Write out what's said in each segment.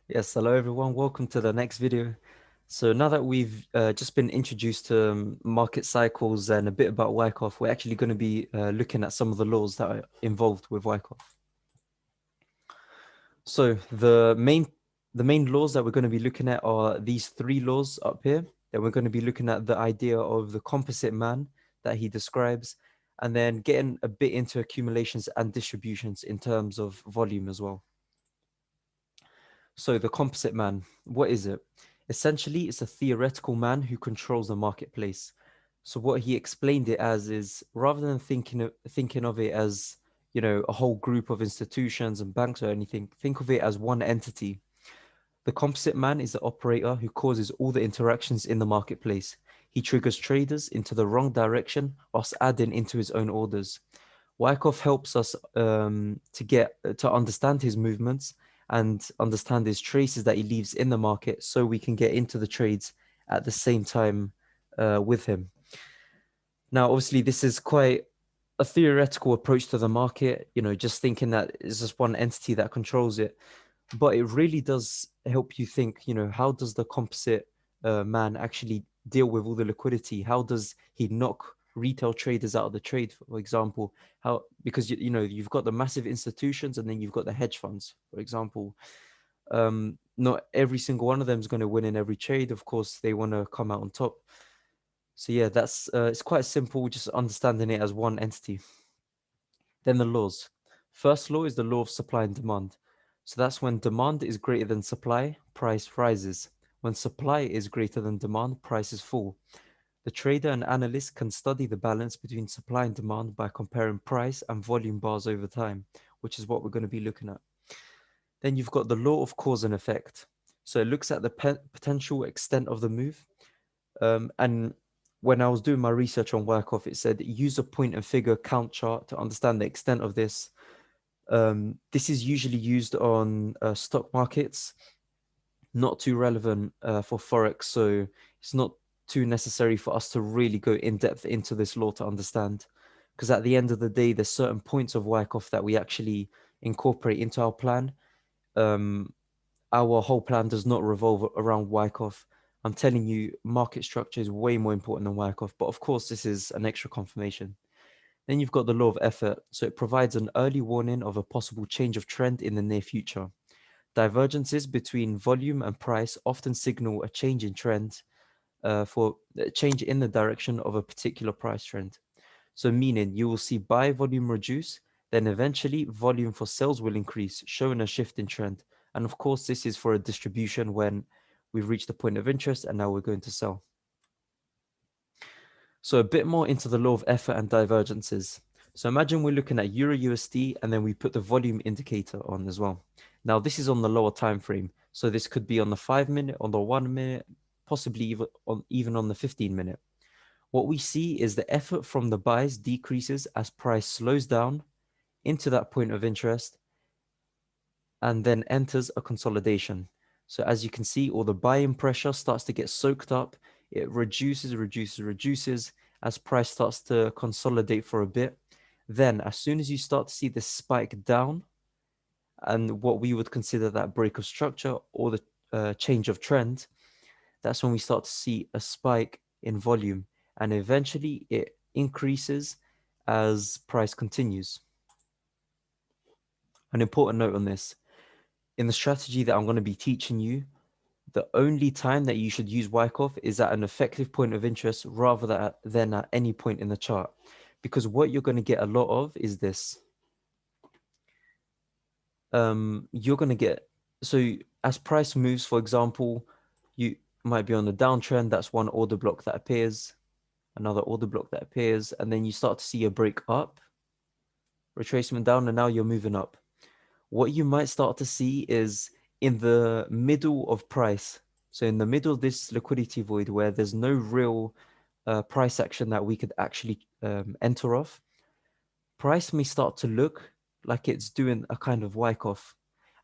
Yes, hello everyone. Welcome to the next video. So now that we've just been introduced to market cycles and a bit about Wyckoff, we're actually going to be looking at some of the laws that are involved with Wyckoff. So the main laws that we're going to be looking at are these three laws up here. Then we're going to be looking at the idea of the composite man that he describes, and then getting a bit into accumulations and distributions in terms of volume as well. So the composite man, what is it? Essentially, it's a theoretical man who controls the marketplace. So what he explained it as is rather than thinking of it as, a whole group of institutions and banks or anything, think of it as one entity. The composite man is the operator who causes all the interactions in the marketplace. He triggers traders into the wrong direction whilst adding into his own orders. Wyckoff helps us to understand his movements and understand his traces that he leaves in the market so we can get into the trades at the same time with him. Now, obviously, this is quite a theoretical approach to the market, just thinking that it's just one entity that controls it. But it really does help you think, how does the composite man actually deal with all the liquidity? How does he knock retail traders out of the trade, for example? How, because you've got the massive institutions and then you've got the hedge funds, for example. Not every single one of them is going to win in every trade. Of course, they want to come out on top. So yeah, that's it's quite simple, just understanding it as one entity. Then the laws. First law is the law of supply and demand. So that's when demand is greater than supply, price rises. When supply is greater than demand, prices fall. The trader and analyst can study the balance between supply and demand by comparing price and volume bars over time, which is what we're going to be looking at. Then you've got the law of cause and effect. So it looks at the potential extent of the move. And when I was doing my research on Wyckoff, it said use a point and figure count chart to understand the extent of this. This is usually used on stock markets, not too relevant for Forex. So it's not too necessary for us to really go in depth into this law to understand. Because at the end of the day, there's certain points of Wyckoff that we actually incorporate into our plan. Um, our whole plan does not revolve around Wyckoff. I'm telling you, market structure is way more important than Wyckoff. But of course, this is an extra confirmation. Then you've got the law of effort. So it provides an early warning of a possible change of trend in the near future. Divergences between volume and price often signal a change in trend for a change in the direction of a particular price trend. So meaning you will see buy volume reduce, then eventually volume for sales will increase, showing a shift in trend. And of course, this is for a distribution when we've reached the point of interest and now we're going to sell. So a bit more into the law of effort and divergences. So imagine we're looking at Euro USD and then we put the volume indicator on as well. Now this is on the lower time frame. So this could be on the 5 minute, on the 1 minute, possibly even on the 15 minute. What we see is the effort from the buys decreases as price slows down into that point of interest and then enters a consolidation. So as you can see, all the buying pressure starts to get soaked up. It reduces as price starts to consolidate for a bit. Then as soon as you start to see this spike down and what we would consider that break of structure or the change of trend, that's when we start to see a spike in volume and eventually it increases as price continues. An important note on this, in the strategy that I'm going to be teaching you, the only time that you should use Wyckoff is at an effective point of interest rather than at any point in the chart. Because what you're going to get a lot of is this. You're going to get, so as price moves, for example, you might be on the downtrend. That's one order block that appears, another order block that appears, and then you start to see a break up, retracement down, and now you're moving up. What you might start to see is in the middle of price. So in the middle of this liquidity void where there's no real price action that we could actually enter off, price may start to look like it's doing a kind of Wyckoff.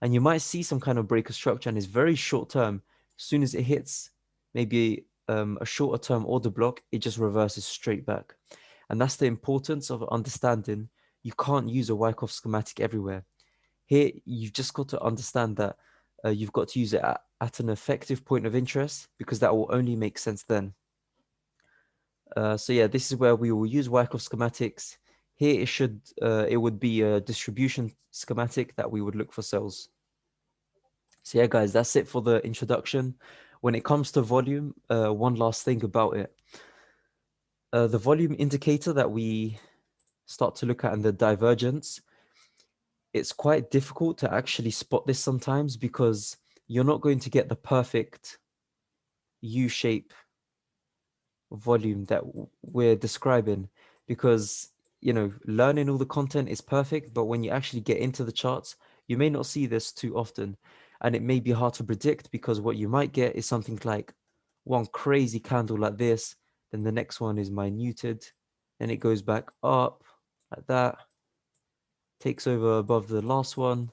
And you might see some kind of breaker structure and it's very short term. As soon as it hits maybe a shorter term order block, it just reverses straight back. And that's the importance of understanding you can't use a Wyckoff schematic everywhere. Here, you've just got to understand that you've got to use it at an effective point of interest, because that will only make sense then. So yeah, this is where we will use wyckoff schematics. Here it would be a distribution schematic that we would look for cells. So yeah, guys, that's it for the introduction. When it comes to volume, one last thing about it. The volume indicator that we start to look at in the divergence, it's quite difficult to actually spot this sometimes, because you're not going to get the perfect U-shape volume that we're describing, because learning all the content is perfect, but when you actually get into the charts, you may not see this too often, and it may be hard to predict, because what you might get is something like one crazy candle like this, then the next one is minuted, then it goes back up like that, takes over above the last one.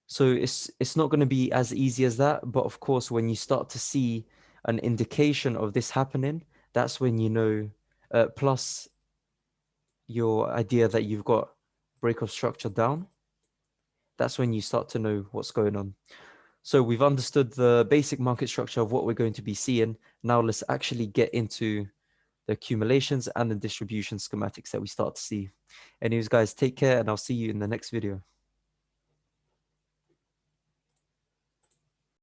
So it's not going to be as easy as that, but of course, when you start to see an indication of this happening, that's when plus your idea that you've got break of structure down, that's when you start to know what's going on. So we've understood the basic market structure of what we're going to be seeing. Now let's actually get into the accumulations and the distribution schematics that we start to see. Anyways, guys, take care, and I'll see you in the next video.